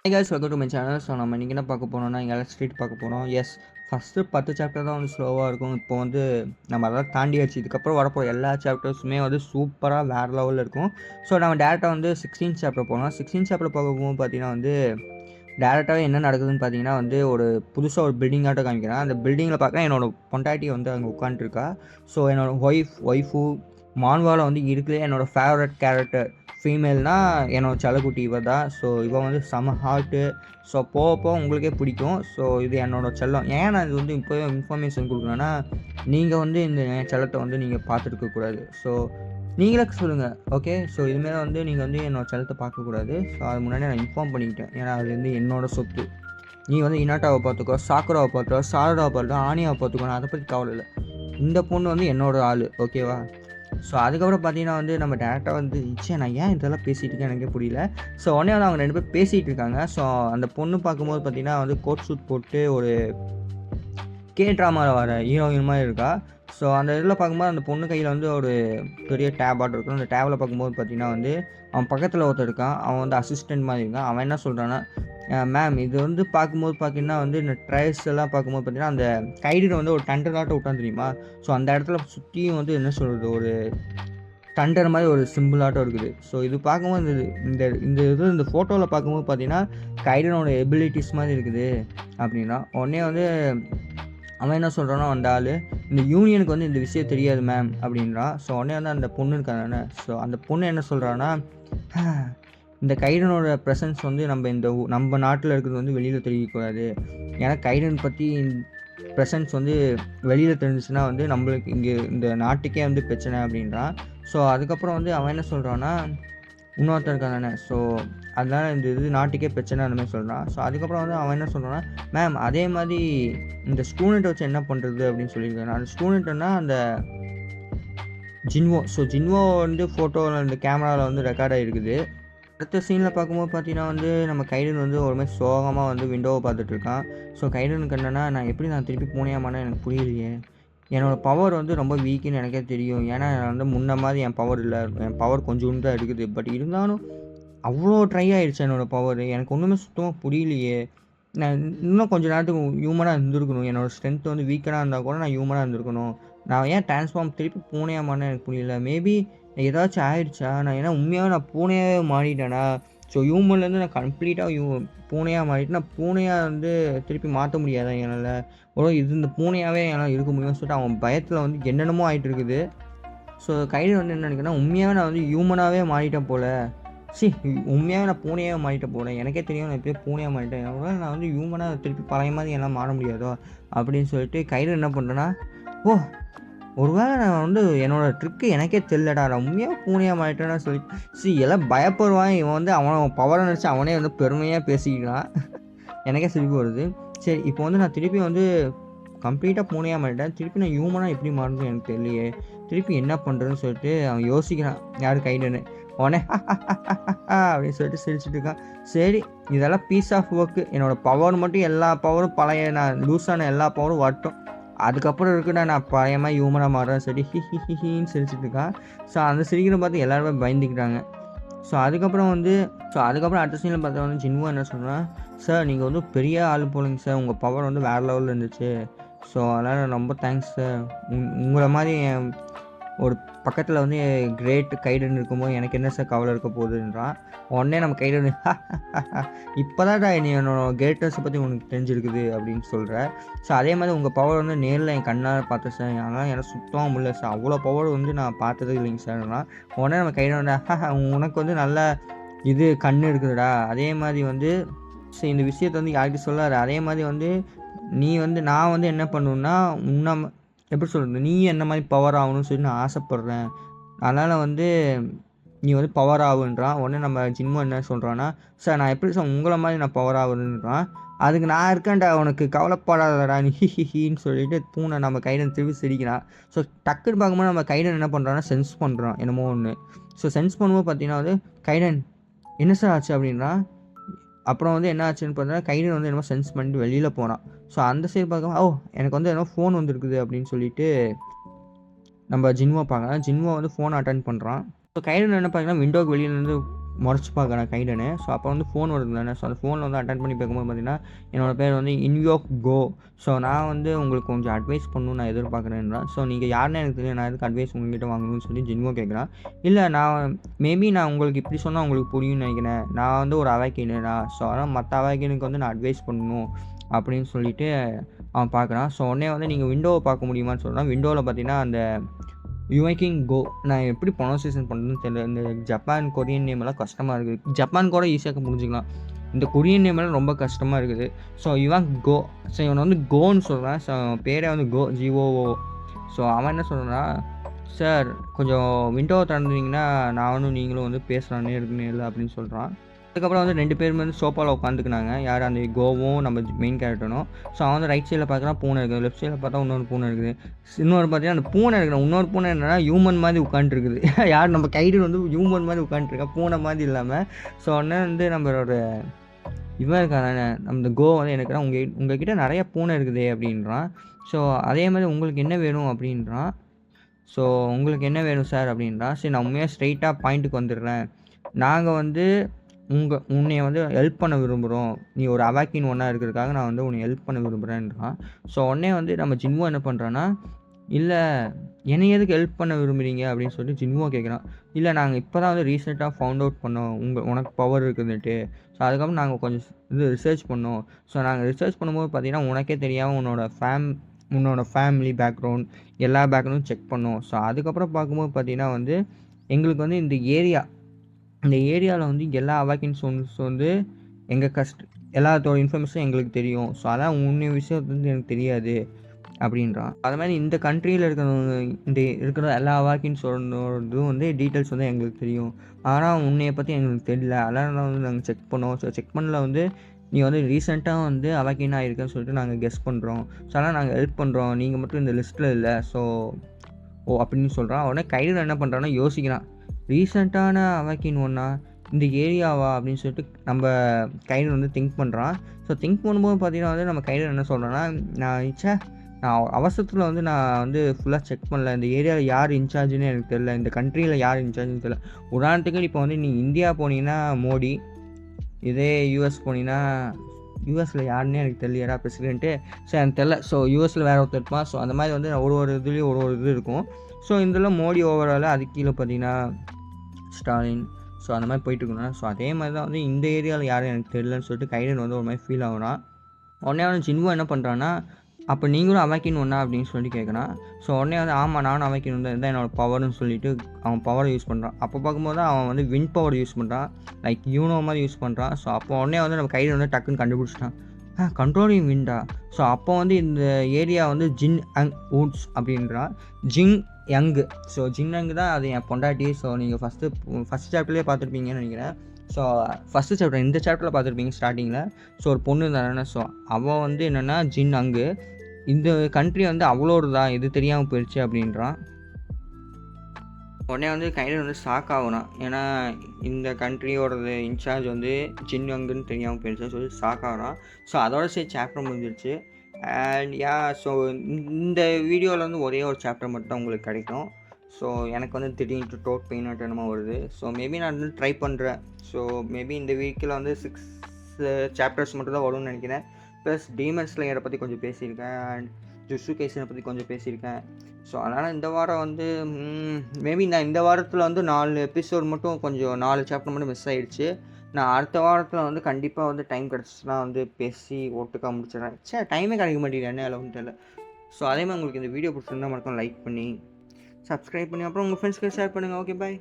Hey guys, welcome to my channel. So நம்ம இன்றைக்கி என்ன பார்க்க போனோம்னா எல்லாம் ஸ்ட்ரீட் பார்க்க போகிறோம். எஸ், ஃபஸ்ட்டு 10 சாப்டர் தான் வந்து ஸ்லோவாக இருக்கும். இப்போ வந்து நம்ம அதெல்லாம் தாண்டியாச்சு. இதுக்கப்புறம் வரப்போகிற எல்லா சாப்டர்ஸுமே வந்து சூப்பராக வேறு லெவலில் இருக்கும். ஸோ நம்ம டேரெக்டாக வந்து 16 சாப்டர் போகலாம். 16 சாப்டர் பார்க்கும்போது பார்த்தீங்கன்னா வந்து டேரெக்டாகவே என்ன நடக்குதுன்னு பார்த்தீங்கன்னா வந்து ஒரு புதுசாக ஒரு பில்டிங்காட்டம் காமிக்கிறேன். அந்த பில்டிங்கில் பார்க்க என்னோடய பொண்டாட்டி வந்து அங்கே உட்காந்துருக்கா. ஸோ என்னோடய ஒய்ஃபு மான்வாவில் வந்து இருக்குல்ல என்னோடய ஃபேவரட் கேரக்டர் ஃபீமேல்னால் என்னோடய செல்லக்குட்டி இவ தான். ஸோ இவள் வந்து செம ஹார்ட்டு. ஸோ போக உங்களுக்கே பிடிக்கும். ஸோ இது என்னோடய செல்லம். ஏன் நான் இது வந்து இப்போவே இன்ஃபர்மேஷன் கொடுக்குறேன்னா, நீங்கள் வந்து இந்த செல்லத்தை வந்து நீங்கள் பார்த்துருக்கக்கூடாது. ஸோ நீங்களே சொல்லுங்கள், ஓகே. ஸோ இதுமாரி வந்து நீங்கள் வந்து என்னோடய செல்லத்தை பார்க்கக்கூடாது. ஸோ அது முன்னாடி நான் இன்ஃபார்ம் பண்ணிக்கிட்டேன். ஏன்னா அது வந்து என்னோடய சொத்து. நீ வந்து இனாட்டாவை பார்த்துக்கோ, சாக்குராவை பார்த்துக்கோ, சாரடாவை பார்த்துக்கோ, ஆனியாவை பார்த்துக்கோ, நான் அதை பற்றி கவலை இல்லை. இந்த பொண்ணு வந்து என்னோடய ஆள், ஓகேவா? ஸோ அதுக்கப்புறம் பார்த்தீங்கன்னா வந்து நம்ம டேரெக்டாக வந்து நான் ஏன் இதெல்லாம் பேசிகிட்டு இருக்கேன் எனக்கே புரியல. ஸோ உடனே வந்து அவங்க 2 பேர் பேசிகிட்டு இருக்காங்க. ஸோ அந்த பொண்ணு பார்க்கும்போது பார்த்தீங்கன்னா வந்து கோட் சூட் போட்டு ஒரு ட்ராமாவில் வர ஹீரோயின் மாதிரி இருக்கா. ஸோ அந்த இதில் பார்க்கும்போது அந்த பொண்ணு கையில் வந்து ஒரு பெரிய டேப் ஆட்டம் இருக்கும். அந்த டேபில் பார்க்கும்போது பார்த்தீங்கன்னா வந்து அவன் பக்கத்தில் ஒருத்தர் இருக்கான். அவன் வந்து அசிஸ்டன்ட் மாதிரி இருக்கான். அவன் என்ன சொல்கிறான்னா, மேம் இது வந்து பார்க்கும்போது பார்த்தீங்கன்னா வந்து இந்த ட்ரைல்ஸ் எல்லாம் பார்க்கும்போது பார்த்தீங்கன்னா அந்த கைடில் வந்து ஒரு டண்டராட்டம் விட்டான் தெரியுமா? ஸோ அந்த இடத்துல சுற்றியும் வந்து என்ன சொல்கிறது, ஒரு டண்டர் மாதிரி ஒரு சிம்பிளாட்டம் இருக்குது. ஸோ இது பார்க்கும்போது இந்த ஃபோட்டோவில் பார்க்கும்போது பார்த்தீங்கன்னா கைடனோட எபிலிட்டிஸ் மாதிரி இருக்குது அப்படின்னா, உடனே வந்து அவன் என்ன சொல்கிறானோ அந்த ஆள், இந்த யூனியனுக்கு வந்து இந்த விஷயம் தெரியாது மேம் அப்படின்றான். ஸோ உடனே வந்து அந்த பொண்ணு இருக்காங்க. ஸோ அந்த பொண்ணு என்ன சொல்கிறான்னா, இந்த கைடனோட ப்ரெசன்ஸ் வந்து நம்ம நாட்டில் இருக்கிறது வந்து வெளியில் தெரியக்கூடாது. ஏன்னா கைடன் பற்றி ப்ரெசன்ஸ் வந்து வெளியில் தெரிஞ்சிச்சுன்னா வந்து நம்மளுக்கு இங்கே இந்த நாட்டுக்கே வந்து பிரச்சனை அப்படின்றான். ஸோ அதுக்கப்புறம் வந்து அவன் என்ன சொல்கிறான்னா, இன்னொருத்தர் இருக்கான். ஸோ அதனால் இது நாட்டுக்கே பிரச்சனை அந்த மாதிரி சொல்கிறான். ஸோ அதுக்கப்புறம் வந்து அவன் என்ன சொல்கிறான்னா, மேம் அதே மாதிரி இந்த ஸ்டூடெண்ட்டை வச்சு என்ன பண்ணுறது அப்படின்னு சொல்லியிருக்காங்க. அந்த ஸ்டூடெண்ட்டுன்னா அந்த ஜின்வோ. ஸோ ஜின்வோ வந்து ஃபோட்டோவில் இந்த கேமராவில் வந்து ரெக்கார்ட் ஆகிருக்குது. அடுத்த சீனில் பார்க்கும்போது பார்த்தீங்கன்னா வந்து நம்ம கைடன் வந்து ஒரு மாதிரி சோகமாக வந்து விண்டோவை பார்த்துட்ருக்கான். ஸோ கைடனுக்கு என்னென்னா, நான் திருப்பி போனியாமான்னு எனக்கு புரியலையே. என்னோடய பவர் வந்து ரொம்ப வீக்குன்னு எனக்கே தெரியும். ஏன்னா வந்து முன்ன மாதிரி என் பவர் இல்லை. என் பவர் கொஞ்சோண்டு தான் இருக்குது. பட் இருந்தாலும் அவ்வளோ ட்ரை ஆகிடுச்சு என்னோடய பவர். எனக்கு ஒன்றுமே சுத்தமாக புரியலையே. நான் இன்னும் கொஞ்சம் நேரத்துக்கு ஹியூமனாக இருந்திருக்கணும். என்னோடய ஸ்ட்ரென்த் வந்து வீக்கனாக இருந்தால் கூட நான் ஹியூமனாக இருந்திருக்கணும். நான் ஏன் ட்ரான்ஸ்ஃபார்ம் திருப்பி பூனையாமான்னு எனக்கு புரியல. மேபி ஏதாச்சும் ஆயிடுச்சா? நான் ஏன்னா உண்மையாகவே நான் பூனையாகவே மாறிட்டேனா? ஸோ ஹியூமன்லேருந்து நான் கம்ப்ளீட்டாக பூனையாக மாறிட்டு நான் பூனையாக வந்து திருப்பி மாற்ற முடியாதா என்னால்? இந்த பூனையாகவே என்னால் இருக்க முடியும்னு சொல்லிட்டு அவன் பயத்தில் வந்து என்னென்னமோ ஆகிட்டு இருக்குது. ஸோ கையில் வந்து என்ன நினைக்கிறேன்னா, உண்மையாகவே நான் வந்து ஹியூமனாகவே மாறிட்டேன் போல். உண்மையாகவே நான் பூனையாக மாறிட்டேன் போல. எனக்கே தெரியும் நான் எப்படியே பூனையாக மாறிட்டேன். நான் வந்து ஹியூமனாக திருப்பி பழைய மாதிரி என்னால் மாற முடியாதோ அப்படின்னு சொல்லிட்டு கையில் என்ன பண்ணுறேன்னா, ஒருவேளை நான் வந்து என்னோடய ட்ரிக்கு எனக்கே தெரியலடா, நான் உண்மையாக பூனையாக மாறிட்டேன்னு சொல்லி எல்லாம் பயப்படுவான். இவன் வந்து அவன் பவரை நினச்சி அவனே வந்து பெருமையாக பேசிக்கிறான். எனக்கே சிரிப்பு வருது. சரி, இப்போ வந்து நான் திருப்பி வந்து கம்ப்ளீட்டாக பூனையாக மாறிட்டேன். திருப்பி நான் ஹியூமனாக எப்படி மாறணும்னு எனக்கு தெரியலையே. திருப்பி என்ன பண்ணுறதுன்னு சொல்லிட்டு அவன் யோசிக்கிறான். யார் கைடன்னு. உடனே அப்படின்னு சொல்லிட்டு சிரிச்சுட்டு இருக்கான். சரி, இதெல்லாம் பீஸ் ஆஃப் ஒர்க்கு. என்னோடய பவர் மட்டும் எல்லா பவரும் பழைய நான் லூஸான எல்லா பவரும் வரட்டும். அதுக்கப்புறம் இருக்குன்னா நான் பழைய மாதிரி ஹியூமனாக மாறுறேன். சரி ஹின்னு சிரிச்சுட்டு இருக்கான். ஸோ அந்த சிரிக்கிற பார்த்து எல்லாருமே பயந்துக்கிறாங்க. ஸோ அதுக்கப்புறம் அடுத்த சீனில் பார்த்தா வந்து ஜின்வோ என்ன சொல்கிறான், சார் நீங்கள் வந்து பெரிய ஆள் போலிங்க சார். உங்கள் பவர் வந்து வேறு லெவலில் இருந்துச்சு. ஸோ அதனால் ரொம்ப தேங்க்ஸ் சார். உங்களை மாதிரி ஒரு பக்கத்தில் வந்து கிரேட் கைடன் இருக்கும்போது எனக்கு என்ன சார் கவலை இருக்க போகுதுன்றான். உடனே நம்ம கைடன் இப்போ தான் நீ என்னோட கிரேட்னஸை பற்றி உனக்கு தெரிஞ்சிருக்குது அப்படின்னு சொல்கிற. ஸோ அதே மாதிரி உங்கள் பவர் வந்து நேரில் என் கண்ணால் பார்த்தேன் சார். அதனால் எனக்கு சுத்தமாக முடியல சார். அவ்வளோ பவர் வந்து நான் பார்த்தது இல்லைங்க சார்னா. உடனே நம்ம கைடன் உனக்கு வந்து நல்ல இது கண் இருக்குதுடா. அதே மாதிரி வந்து சரி இந்த விஷயத்தை வந்து யார்கிட்ட சொல்லாது. அதே மாதிரி வந்து நான் வந்து என்ன பண்ணுவேன்னா, எப்படி சொல்கிறது, நீ என்ன மாதிரி பவர் ஆகணும்னு சொல்லி நான் ஆசைப்பட்றேன். அதனால் வந்து நீ வந்து பவர் ஆகுன்றான். உடனே நம்ம ஜின்வோ என்ன சொல்கிறான்னா, சார் நான் எப்படி சார் உங்களை மாதிரி நான் பவர் ஆகுதுன்றான். அதுக்கு நான் இருக்கேன்டா, உனக்கு கவலைப்படாதடா நீ ஹின்னு சொல்லிட்டு பூனை நம்ம கைடன் திருப்பி சிரிக்கிறான். ஸோ டக்குன்னு பார்க்கும்போது நம்ம கைடன் என்ன பண்ணுறான்னா சென்ஸ் பண்ணுறான் என்னமோ ஒன்று. ஸோ சென்ஸ் பண்ணும்போது பார்த்தீங்கன்னா வந்து கைடன் என்ன சார் ஆச்சு அப்படின்னா, அப்புறம் வந்து என்ன ஆச்சுன்னு பார்த்தீங்கன்னா கைடன் வந்து என்னமோ சென்ஸ் பண்ணிட்டு வெளியில் போனான். ஸோ அந்த சைடு பார்க்க எனக்கு வந்து என்னமோ ஃபோன் வந்துருக்குது அப்படின்னு சொல்லிட்டு நம்ம ஜின்வோ பார்க்கலாம். ஜின்வோ வந்து ஃபோனை அட்டன் பண்ணுறான். ஸோ கைடன் என்ன பார்த்தீங்கன்னா விண்டோக்கு வெளியிலேருந்து முறைச்சி பார்க்குறேன் கைடனு. ஸோ அப்போ வந்து ஃபோன் வருது தானே. ஸோ அந்த ஃபோனில் வந்து அட்டெண்ட் பண்ணி பார்க்கும்போது பார்த்தீங்கன்னா, என்னோடய பேர் வந்து இன்யோக் கோ. ஸோ நான் வந்து உங்களுக்கு கொஞ்சம் அட்வைஸ் பண்ணணும்னு நான் எதிர்பார்க்குறேன்றான். ஸோ நீங்கள் யாருன்னு எனக்கு தெரியும், நான் எதுக்கு அட்வைஸ் உங்ககிட்ட வாங்கணும்னு சொல்லி ஜின்வோ கேட்குறான். இல்லை நான் மேபி நான் உங்களுக்கு இப்படி சொன்னால் உங்களுக்கு புரியும்னு நினைக்கிறேன். நான் வந்து ஒரு அவாக்கினா, ஸோ அதனால் மற்ற அவாக்கினுக்கு வந்து நான் அட்வைஸ் பண்ணணும் அப்படின்னு சொல்லிட்டு அவன் பார்க்குறான். ஸோ உடனே வந்து நீங்கள் விண்டோவை பார்க்க முடியுமான்னு சொல்கிறான். விண்டோவில் பார்த்தீங்கன்னா அந்த யுமைக்கிங் கோ, நான் எப்படி ப்ரொனன்சியேஷன் பண்ணுறதுன்னு தெரியல. இந்த ஜப்பான் கொரியன் நேம் எல்லாம் கஷ்டமாக இருக்குது. ஜப்பான் கூட ஈஸியாக புரிஞ்சுக்கலாம், இந்த கொரியன் நேம் எல்லாம் ரொம்ப கஷ்டமாக இருக்குது. ஸோ இவன் கோ, ஸோ இவனை வந்து கோன்னு சொல்கிறான். ஸோ பேரே வந்து கோ, ஜிஓஓ. ஸோ அவன் என்ன சொல்கிறான்னா, சார் கொஞ்சம் விண்டோவை திறந்தீங்கன்னா நானும் நீங்களும் வந்து பேசுகிறானே இருக்குன்னு இல்லை அப்படின்னு சொல்கிறான். அதுக்கப்புறம் வந்து 2 பேருமே வந்து சோஃபாவில் உட்காந்துக்கினாங்க. யார் அந்த கோவும் நம்ம மெயின் கேரக்டரும். ஸோ அவன் வந்து ரைட் சைடில் பார்க்குறான் பூனை இருக்குது, லெஃப்ட் சைடில் பார்த்தா இன்னொரு பூனை இருக்குது. இன்னொரு பார்த்தீங்கன்னா அந்த பூனை இருக்கிற இன்னொரு பூனை என்னன்னா ஹியூமன் மாதிரி உட்காந்துருக்குது. யார் நம்ம கைடு வந்து ஹியூமன் மாதிரி உட்காந்துருக்கா, பூனை மாதிரி இல்லாமல். ஸோ உடனே வந்து நம்மளோட இவன் இருக்கான அந்த கோ வந்து எனக்கு உங்ககிட்ட நிறைய பூனை இருக்குதே அப்படின்றான். ஸோ அதே மாதிரி உங்களுக்கு என்ன வேணும் அப்படின்றான். ஸோ உங்களுக்கு என்ன வேணும் சார் அப்படின்றான். சரி நான் உண்மையாக ஸ்ட்ரைட்டாக பாயிண்ட்டுக்கு வந்துடுறேன். நாங்கள் வந்து உன்னை வந்து ஹெல்ப் பண்ண விரும்புகிறோம். நீ ஒரு அவாக்கின் ஒன்றா இருக்கிறதுக்காக நான் வந்து உன்னை ஹெல்ப் பண்ண விரும்புகிறேன்றான். ஸோ உடனே வந்து நம்ம ஜின்வோ என்ன பண்ணுறான்னா, இல்லை என்னை எதுக்கு ஹெல்ப் பண்ண விரும்புகிறீங்க அப்படின்னு சொல்லிட்டு ஜின்வோ கேட்குறான். இல்லை நாங்கள் இப்போ தான் வந்து ரீசெண்டாக ஃபவுண்ட் அவுட் பண்ணோம் உனக்கு பவர் இருக்குதுன்ட்டு. ஸோ அதுக்கப்புறம் நாங்கள் கொஞ்சம் இது ரிசர்ச் பண்ணோம். ஸோ நாங்கள் ரிசர்ச் பண்ணும்போது பார்த்தீங்கன்னா உனக்கே தெரியாமல் உன்னோட ஃபேமிலி பேக்ரவுண்ட் எல்லா பேக்ரவுண்டும் செக் பண்ணோம். ஸோ அதுக்கப்புறம் பார்க்கும்போது பார்த்தீங்கன்னா வந்து எங்களுக்கு வந்து இந்த ஏரியாவில் வந்து எல்லா அவாக்கின் சோன்ஸ் வந்து எல்லாத்தோட இன்ஃபர்மேஷன் எங்களுக்கு தெரியும். ஸோ அதான் உன்னை விஷயம் வந்து எனக்கு தெரியாது அப்படின்றான். அது மாதிரி இந்த கண்ட்ரியில் இருக்கிற எல்லா அவாக்கின் சொன்னதும் வந்து டீட்டெயில்ஸ் வந்து எங்களுக்கு தெரியும். ஆனால் உன்னையை பற்றி எங்களுக்கு தெரியல. அதெல்லாம் வந்து நாங்கள் செக் பண்ணோம். ஸோ செக் பண்ணல வந்து நீ வந்து ரீசெண்டாக வந்து அவாக்கின் ஆகிருக்கேன்னு சொல்லிட்டு நாங்கள் கெஸ் பண்ணுறோம். ஸோ அதனால் நாங்கள் ஹெல்ப் பண்ணுறோம், நீங்கள் மட்டும் இந்த லிஸ்ட்டில் இல்லை. ஸோ அப்படின்னு சொல்கிறான். உடனே கையில் என்ன பண்ணுறான்னா யோசிக்கிறான், ரீசெண்டான அவாக்கின் ஒன்றா இந்த ஏரியாவா அப்படின்னு சொல்லிட்டு நம்ம கையில் வந்து திங்க் பண்ணுறான். ஸோ திங்க் பண்ணும்போது பார்த்தீங்கன்னா வந்து நம்ம கையில் என்ன சொல்கிறேன்னா, நான் அவசரத்தில் வந்து நான் வந்து ஃபுல்லாக செக் பண்ணல. இந்த ஏரியாவில் யார் இன்சார்ஜுன்னு எனக்கு தெரியல, இந்த கண்ட்ரியில் யார் இன்சார்ஜுன்னு தெரியல. உதாரணத்துக்கு இப்போ வந்து நீ இந்தியா போனீங்கன்னா மோடி, இதே யூஎஸ் போனீங்கன்னா யூஎஸில் யாருன்னே எனக்கு தெரியலடா பிரசிடென்ட்டு. ஸோ எனக்கு தெரில. ஸோ யூஎஸில் வேறு ஒருத்தர் இருப்பான். ஸோ அந்த மாதிரி வந்து ஒரு இதுலேயும் ஒரு இது இருக்கும். ஸோ இதில் மோடி ஓவரால் அதுக்கு கீழே பார்த்தீங்கன்னா ஸ்டாலின். ஸோ அந்த மாதிரி போயிட்டுருக்கணும். ஸோ அதே மாதிரி தான் வந்து இந்த ஏரியாவில் யாரும் எனக்கு தெரியலன்னு சொல்லிட்டு கைடன் வந்து ஒரு மாதிரி ஃபீல் ஆகுறான். உடனே வந்து ஜின்வோ என்ன பண்ணுறான்னா, அப்போ நீங்களும் அவாக்கின் ஒன்றா அப்படின்னு சொல்லி கேட்குறான். ஸோ உடனே வந்து ஆமாம் நானும் அவாக்கின் ஒன்று தான் என்னோடய பவர்னு சொல்லிட்டு அவன் பவரை யூஸ் பண்ணுறான். அப்போ பார்க்கும்போது அவன் வந்து வின் பவர் யூஸ் பண்ணுறான், லைக் யூனோ மாதிரி யூஸ் பண்ணுறான். ஸோ அப்போ உடனே வந்து நம்ம கையில் வந்து டக்குன்னு கண்டுபிடிச்சிட்டான், கண்ட்ரோலிங் விண்டா. ஸோ அப்போ வந்து இந்த ஏரியா வந்து ஜின் அங் வூட்ஸ் அப்படின்றான். ஜின் யங்கு. ஸோ ஜின் யங்கு தான் அது என் பொண்டாட்டி. ஸோ நீங்கள் ஃபஸ்ட் சாப்டர்லேயே பார்த்துருப்பீங்கன்னு நினைக்கிறேன். ஸோ ஃபஸ்ட்டு சாப்டர் இந்த சாப்டரில் பார்த்துருப்பீங்க ஸ்டார்டிங்கில். ஸோ ஒரு பொண்ணு தானே. ஸோ அவள் வந்து என்னென்னா ஜின் அங்கு, இந்த கண்ட்ரி வந்து அவ்வளோது தான், இது தெரியாமல் போயிடுச்சு அப்படின்றான். உடனே வந்து கையில் வந்து ஷாக் ஆகுறான். ஏன்னா இந்த கண்ட்ரியோடது இன்சார்ஜ் வந்து ஜின் அங்குன்னு தெரியாமல் போயிடுச்சு சொல்லி ஷாக் ஆகுறான். ஸோ அதோட சரி சாப்டர் முடிஞ்சிருச்சு. அண்ட் ஸோ இந்த வீடியோவில் வந்து ஒரே ஒரு சாப்டர் மட்டும் தான் உங்களுக்கு கிடைக்கும். ஸோ எனக்கு வந்து திடீர்னு த்ரோட் பெயின் என்னமோ வருது. ஸோ மேபி நான் வந்து ட்ரை பண்ணுறேன். ஸோ மேபி இந்த வீக்கில் வந்து 6 சாப்டர்ஸ் மட்டும் தான் வரும்னு நினைக்கிறேன். ப்ளஸ் டீமன் ஸ்லேயரை பற்றி கொஞ்சம் பேசியிருக்கேன், அண்ட் ஜுட்சு கைசனை பற்றி கொஞ்சம் பேசியிருக்கேன். ஸோ அதனால் இந்த வாரம் வந்து மேபி நான் இந்த வாரத்தில் வந்து 4 எபிசோட் மட்டும் கொஞ்சம் 4 சாப்டர் மட்டும் மிஸ் ஆகிடுச்சு. நான் அடுத்த வாரத்தில் வந்து கண்டிப்பாக வந்து டைம் கிடச்சிச்சுன்னா வந்து பேசி ஒட்டுக்கா முடிச்சிடறேன். டைமே கிடைக்க மாட்டேங்குது, என்ன அளவுன்னு தெரியல. ஸோ அதே மாதிரி உங்களுக்கு இந்த வீடியோ பிடிச்சிருந்தா மட்டும் லைக் பண்ணி சப்ஸ்கிரைப் பண்ணி அப்புறம் உங்கள் ஃப்ரெண்ட்ஸ்க்கு ஷேர் பண்ணுங்கள். ஓகே, பாய்.